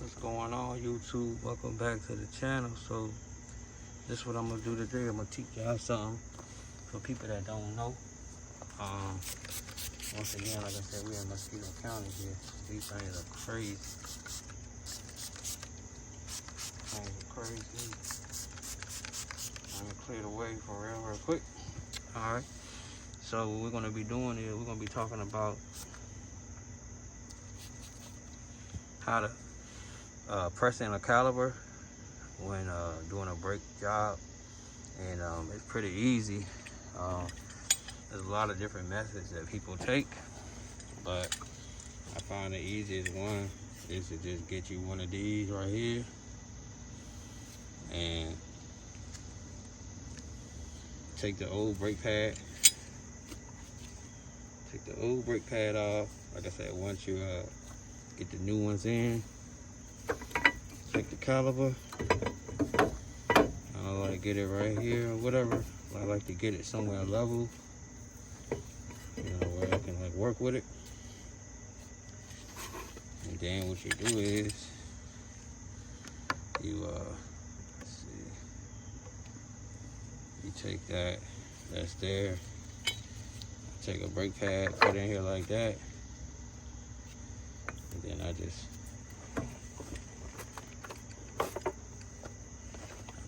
What's going on, YouTube? Welcome back to the channel. So this is what I'm gonna do today. I'm gonna teach y'all something for people that don't know. Once again, like I said, we're in Mosquito County here. These things are crazy. I'm gonna clear the way for real quick. All right. So what we're gonna be doing is we're gonna be talking about how to press in a caliper when doing a brake job, and it's pretty easy. There's a lot of different methods that people take, but I find the easiest one is to just get you one of these right here and take the old brake pad. Take the old brake pad off. Like I said, once you get the new ones in, take the caliper. I like to get it right here or whatever. I like to get it somewhere level, where I can like work with it. And then what you do is you let's see, you take that's there. Take a brake pad, put it in here like that, and then I just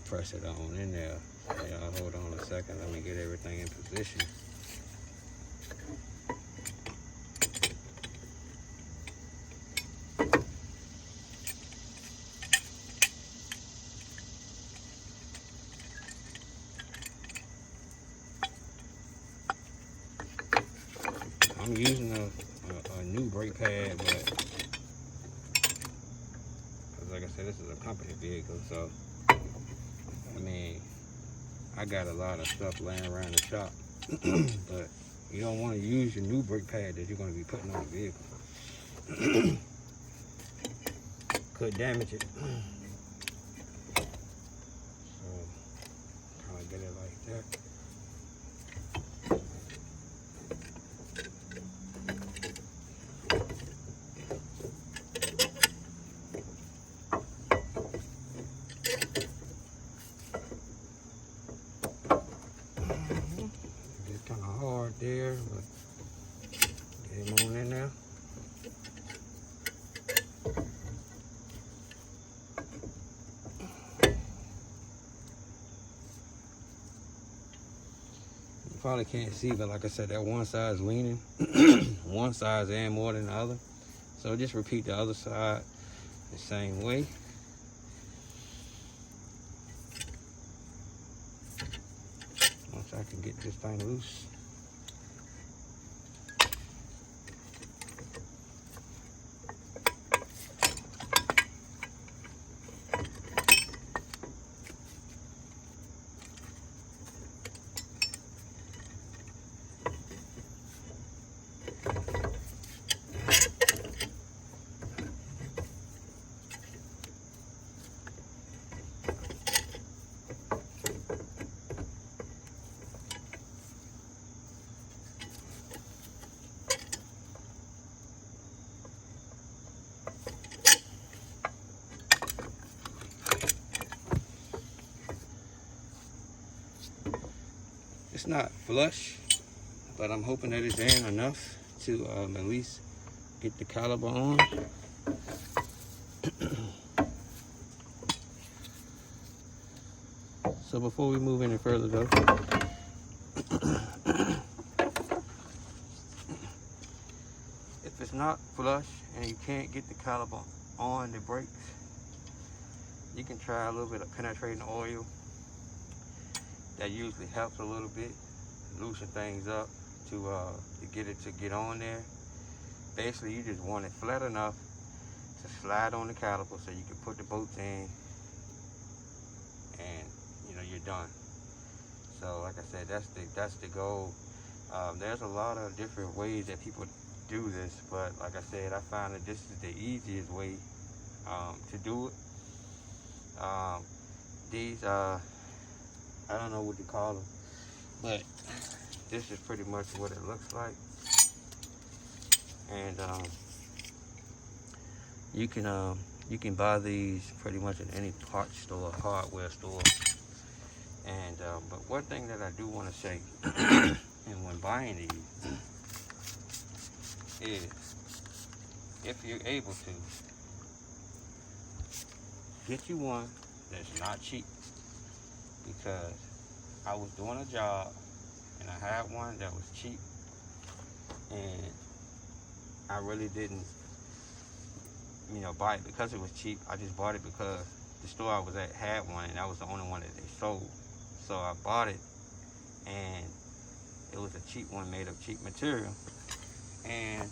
press it on in there. Y'all hold on a second, let me get everything in position. I'm using a new brake pad, but like I said, this is a company vehicle, so I mean, I got a lot of stuff laying around the shop, but you don't want to use your new brake pad that you're going to be putting on the vehicle. Could damage it. So, kind of get it like that. Kind of hard there, but get him on in there. You probably can't see, but like I said, that one side is leaning. One side is in more than the other. So just repeat the other side the same way. Once I can get this thing loose. It's not flush, but I'm hoping that it's in enough to at least get the caliper on. So before we move any further though, if it's not flush and you can't get the caliper on the brakes, you can try a little bit of penetrating oil. That usually helps a little bit, loosen things up to get it to get on there. Basically, you just want it flat enough to slide on the caliper so you can put the bolts in, and you're done. So like I said, that's the goal. There's a lot of different ways that people do this, but like I said, I found that this is the easiest way to do it. These I don't know what to call them, but this is pretty much what it looks like. And you can You can buy these pretty much in any parts store, hardware store. And but one thing that I do want to say, and when buying these, is if you're able to, get you one that's not cheap. Because I was doing a job and I had one that was cheap, and I really didn't, buy it because it was cheap. I just bought it because the store I was at had one, and that was the only one that they sold. So I bought it, and it was a cheap one made of cheap material. And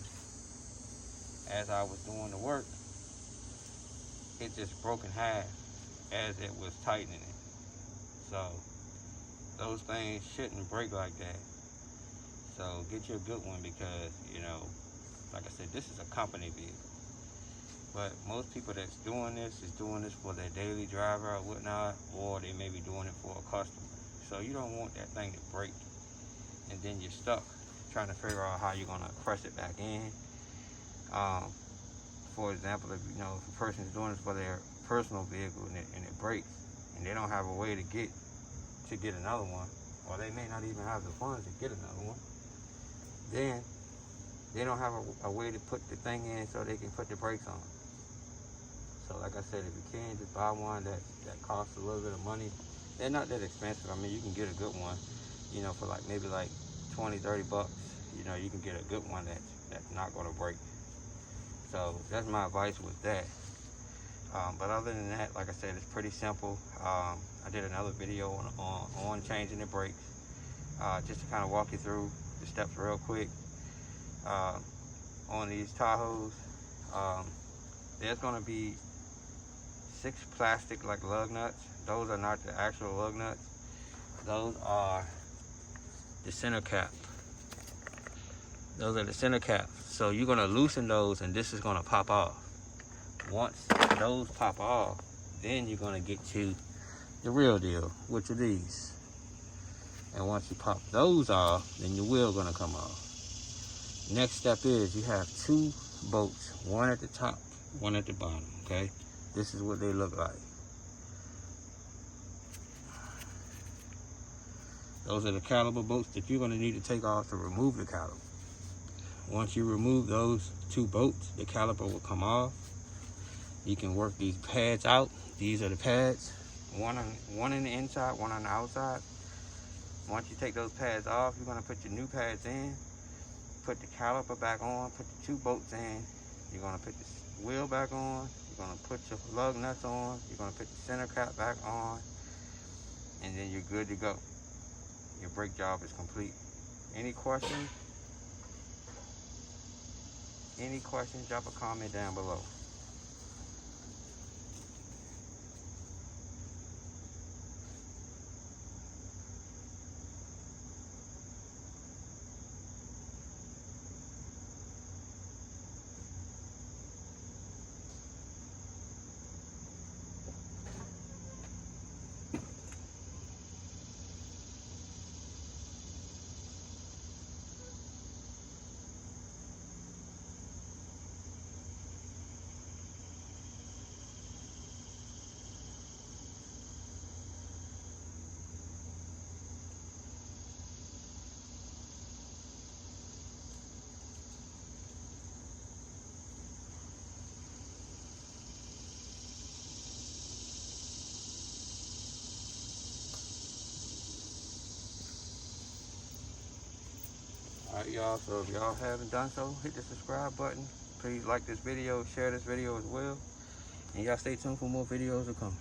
as I was doing the work, it just broke in half as it was tightening it. So those things shouldn't break like that. So get you a good one because, like I said, this is a company vehicle. But most people that's doing this is doing this for their daily driver or whatnot, or they may be doing it for a customer. So you don't want that thing to break, and then you're stuck trying to figure out how you're gonna press it back in. For example, if a person is doing this for their personal vehicle and it breaks, and they don't have a way to get another one, or they may not even have the funds to get another one, then they don't have a way to put the thing in so they can put the brakes on. So like I said, if you can, just buy one that costs a little bit of money. They're not that expensive. I mean, you can get a good one, for maybe 20, 30 bucks. You can get a good one that's not going to break. So that's my advice with that. But other than that, like I said, it's pretty simple. I did another video on changing the brakes, just to kind of walk you through the steps real quick. On these Tahoes, there's going to be 6 plastic lug nuts. Those are not the actual lug nuts. Those are the center cap. Those are the center caps. So you're going to loosen those, and this is going to pop off. Once those pop off, then you're going to get to the real deal, which are these. And once you pop those off, then your wheel going to come off. Next step is you have 2 bolts, one at the top, one at the bottom, okay? This is what they look like. Those are the caliper bolts that you're going to need to take off to remove the caliper. Once you remove those 2 bolts, the caliper will come off. You can work these pads out. These are the pads, one in the inside, one on the outside. Once you take those pads off, you're going to put your new pads in, put the caliper back on, put the 2 bolts in. You're going to put the wheel back on. You're going to put your lug nuts on. You're going to put the center cap back on, and then you're good to go. Your brake job is complete. Any questions? Drop a comment down below. Alright, y'all, so if y'all haven't done so, hit the subscribe button. Please like this video, share this video as well. And y'all stay tuned for more videos to come.